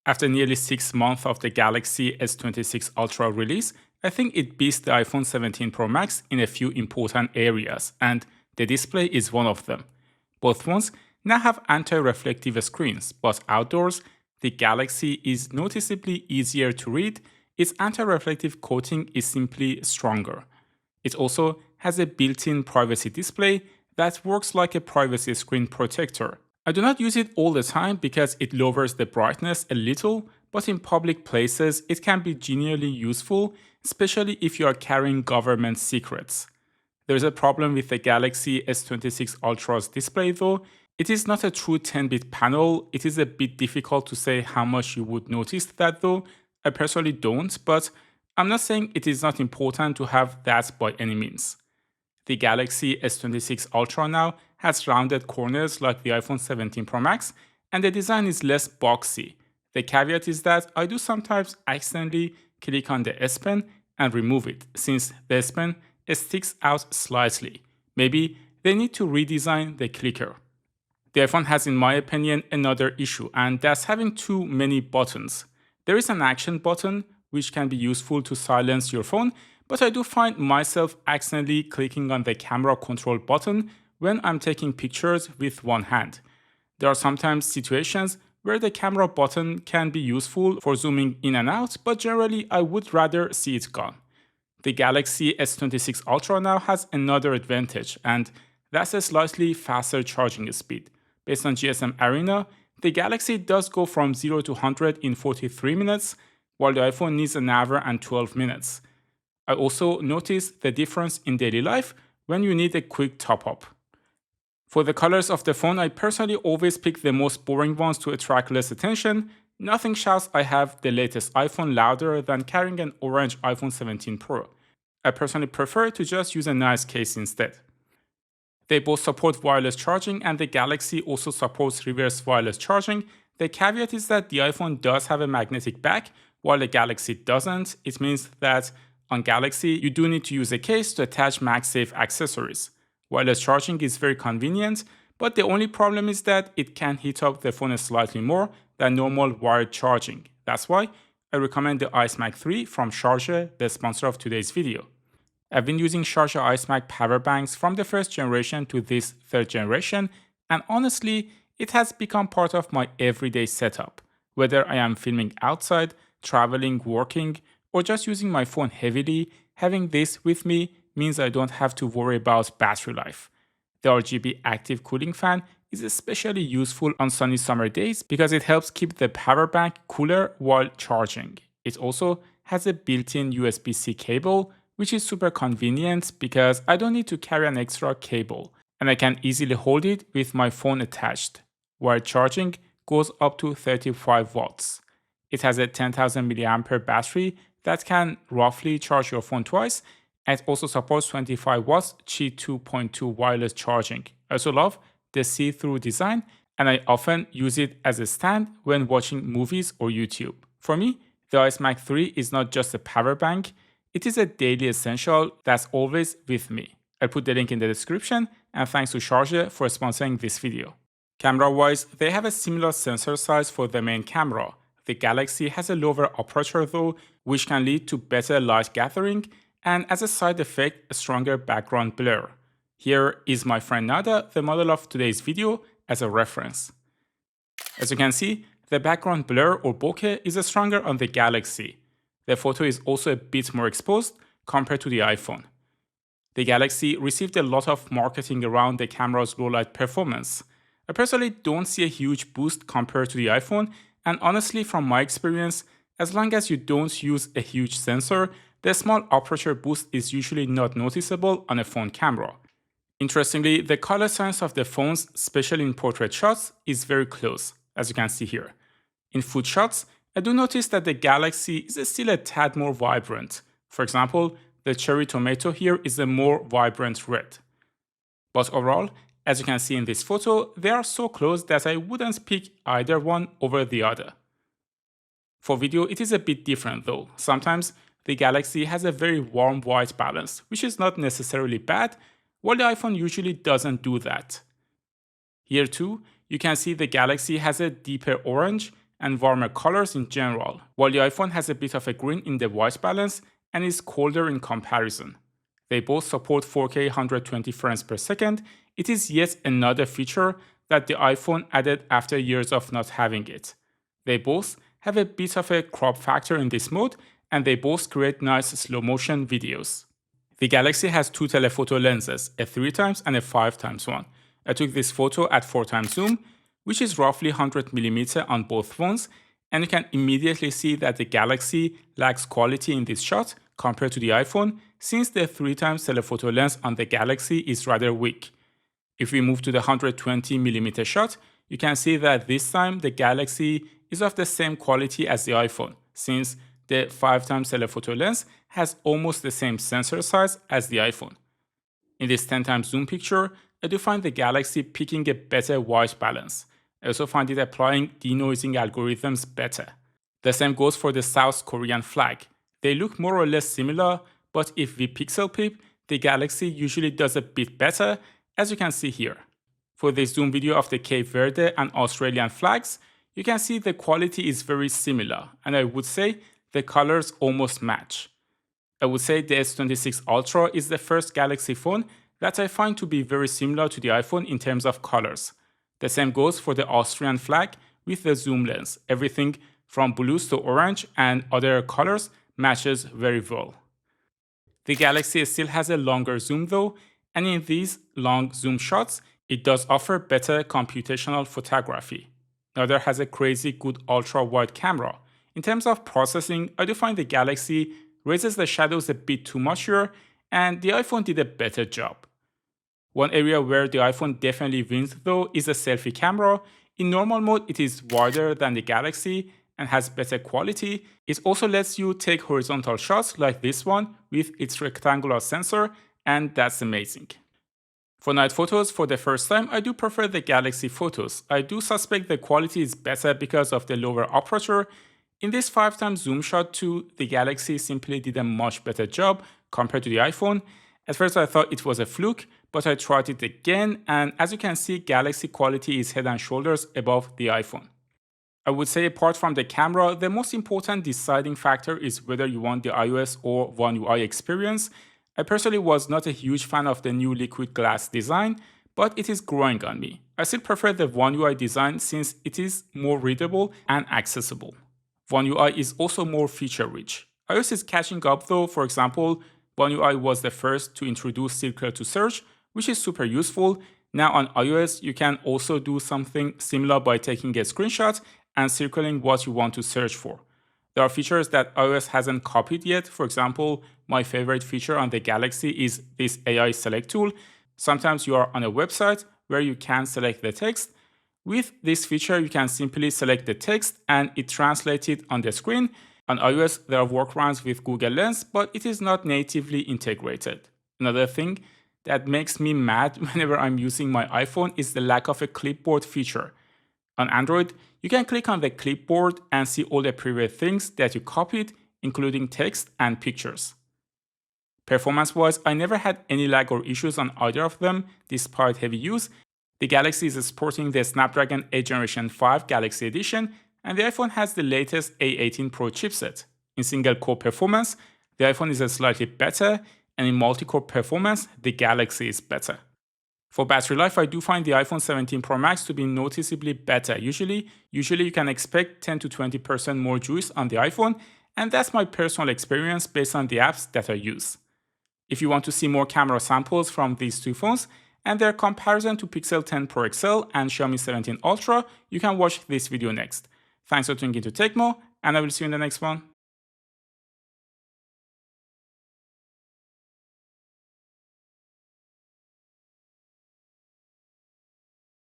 After nearly 6 months of the Galaxy S26 Ultra release, I think it beats the iPhone 17 Pro Max in a few important areas, and the display is one of them. Both phones now have anti-reflective screens, but outdoors, the Galaxy is noticeably easier to read. Its anti-reflective coating is simply stronger. It also has a built-in privacy display that works like a privacy screen protector. I do not use it all the time because it lowers the brightness a little, but in public places it can be genuinely useful, especially if you are carrying government secrets. There is a problem with the Galaxy S26 Ultra's display though. It is not a true 10-bit panel. It is a bit difficult to say how much you would notice that though. I personally don't, but I'm not saying it is not important to have that by any means. The Galaxy S26 Ultra now has rounded corners like the iPhone 17 Pro Max, and the design is less boxy. The caveat is that I do sometimes accidentally click on the S Pen and remove it, since the S Pen sticks out slightly. Maybe they need to redesign the clicker. The iPhone has, in my opinion, another issue, and that's having too many buttons. There is an action button, which can be useful to silence your phone, but I do find myself accidentally clicking on the camera control button when I'm taking pictures with one hand. There are sometimes situations where the camera button can be useful for zooming in and out, but generally I would rather see it gone. The Galaxy S26 Ultra now has another advantage, and that's a slightly faster charging speed. Based on GSM Arena, the Galaxy does go from 0 to 100 in 43 minutes, while the iPhone needs an hour and 12 minutes. I also noticed the difference in daily life when you need a quick top-up. For the colors of the phone, I personally always pick the most boring ones to attract less attention. Nothing shouts I have the latest iPhone louder than carrying an orange iPhone 17 Pro. I personally prefer to just use a nice case instead. They both support wireless charging, and the Galaxy also supports reverse wireless charging. The caveat is that the iPhone does have a magnetic back, while the Galaxy doesn't. It means that on Galaxy, you do need to use a case to attach MagSafe accessories. Wireless charging is very convenient, but the only problem is that it can heat up the phone slightly more than normal wired charging. That's why I recommend the ICEMAG 3 from Sharjah, the sponsor of today's video. I've been using Sharjah ICEMAG power banks from the first generation to this third generation, and honestly, it has become part of my everyday setup. Whether I am filming outside, traveling, working, or just using my phone heavily, having this with me means I don't have to worry about battery life. The RGB active cooling fan is especially useful on sunny summer days because it helps keep the power bank cooler while charging. It also has a built-in USB-C cable, which is super convenient because I don't need to carry an extra cable, and I can easily hold it with my phone attached. Wired charging goes up to 35 watts. It has a 10,000 mAh battery that can roughly charge your phone twice, and it also supports 25 watts Qi 2.2 wireless charging. I also love the see-through design, and I often use it as a stand when watching movies or YouTube. For me, the ICEMAG 3 is not just a power bank, it is a daily essential that's always with me. I'll put the link in the description, and thanks to Sharjah for sponsoring this video. Camera-wise, they have a similar sensor size for the main camera. The Galaxy has a lower aperture though, which can lead to better light gathering, and as a side effect, a stronger background blur. Here is my friend Nada, the model of today's video, as a reference. As you can see, the background blur or bokeh is stronger on the Galaxy. The photo is also a bit more exposed compared to the iPhone. The Galaxy received a lot of marketing around the camera's low light performance. I personally don't see a huge boost compared to the iPhone, and honestly from my experience, as long as you don't use a huge sensor, the small aperture boost is usually not noticeable on a phone camera. Interestingly, the color science of the phones, especially in portrait shots, is very close, as you can see here. In food shots, I do notice that the Galaxy is still a tad more vibrant. For example, the cherry tomato here is a more vibrant red. But overall, as you can see in this photo, they are so close that I wouldn't pick either one over the other. For video, it is a bit different though. Sometimes the Galaxy has a very warm white balance, which is not necessarily bad, while the iPhone usually doesn't do that. Here too, you can see the Galaxy has a deeper orange, and warmer colors in general, while the iPhone has a bit of a green in the white balance and is colder in comparison. They both support 4K 120 frames per second. It is yet another feature that the iPhone added after years of not having it. They both have a bit of a crop factor in this mode, and they both create nice slow motion videos. The Galaxy has two telephoto lenses, a 3x and a 5x one. I took this photo at 4x zoom, which is roughly 100mm on both phones, and you can immediately see that the Galaxy lacks quality in this shot compared to the iPhone, since the 3x telephoto lens on the Galaxy is rather weak. If we move to the 120mm shot, you can see that this time the Galaxy is of the same quality as the iPhone, since the 5x telephoto lens has almost the same sensor size as the iPhone. In this 10x zoom picture, I do find the Galaxy picking a better white balance. I also find it applying denoising algorithms better. The same goes for the South Korean flag. They look more or less similar, but if we pixel peep, the Galaxy usually does a bit better, as you can see here. For this zoom video of the Cape Verde and Australian flags, you can see the quality is very similar, and I would say the colors almost match. I would say the S26 Ultra is the first Galaxy phone that I find to be very similar to the iPhone in terms of colors. The same goes for the Austrian flag with the zoom lens. Everything from blues to orange and other colors matches very well. The Galaxy still has a longer zoom though, and in these long zoom shots, it does offer better computational photography. Neither has a crazy good ultra-wide camera. In terms of processing, I do find the Galaxy raises the shadows a bit too much here, and the iPhone did a better job. One area where the iPhone definitely wins though is the selfie camera. In normal mode, it is wider than the Galaxy and has better quality. It also lets you take horizontal shots like this one with its rectangular sensor, and that's amazing. For night photos, for the first time, I do prefer the Galaxy photos. I do suspect the quality is better because of the lower aperture. In this 5x zoom shot too, the Galaxy simply did a much better job compared to the iPhone. At first I thought it was a fluke, but I tried it again, and as you can see, Galaxy quality is head and shoulders above the iPhone. I would say apart from the camera, the most important deciding factor is whether you want the iOS or One UI experience. I personally was not a huge fan of the new liquid glass design, but it is growing on me. I still prefer the One UI design since it is more readable and accessible. One UI is also more feature-rich. iOS is catching up though. For example, One UI was the first to introduce circle to search, which is super useful. Now on iOS, you can also do something similar by taking a screenshot and circling what you want to search for. There are features that iOS hasn't copied yet. For example, my favorite feature on the Galaxy is this AI select tool. Sometimes you are on a website where you can select the text. With this feature, you can simply select the text and it translates it on the screen. On iOS, there are workarounds with Google Lens, but it is not natively integrated. Another thing that makes me mad whenever I'm using my iPhone is the lack of a clipboard feature. On Android, you can click on the clipboard and see all the previous things that you copied, including text and pictures. Performance-wise, I never had any lag or issues on either of them, despite heavy use. The Galaxy is sporting the Snapdragon 8 Gen 5 Galaxy Edition, and the iPhone has the latest A18 Pro chipset. In single-core performance, the iPhone is slightly better, and in multi-core performance, the Galaxy is better. For battery life, I do find the iPhone 17 Pro Max to be noticeably better. Usually you can expect 10 to 20% more juice on the iPhone, and that's my personal experience based on the apps that I use. If you want to see more camera samples from these two phones and their comparison to Pixel 10 Pro XL and Xiaomi 17 Ultra, you can watch this video next. Thanks for tuning into Tecmo, and I will see you in the next one.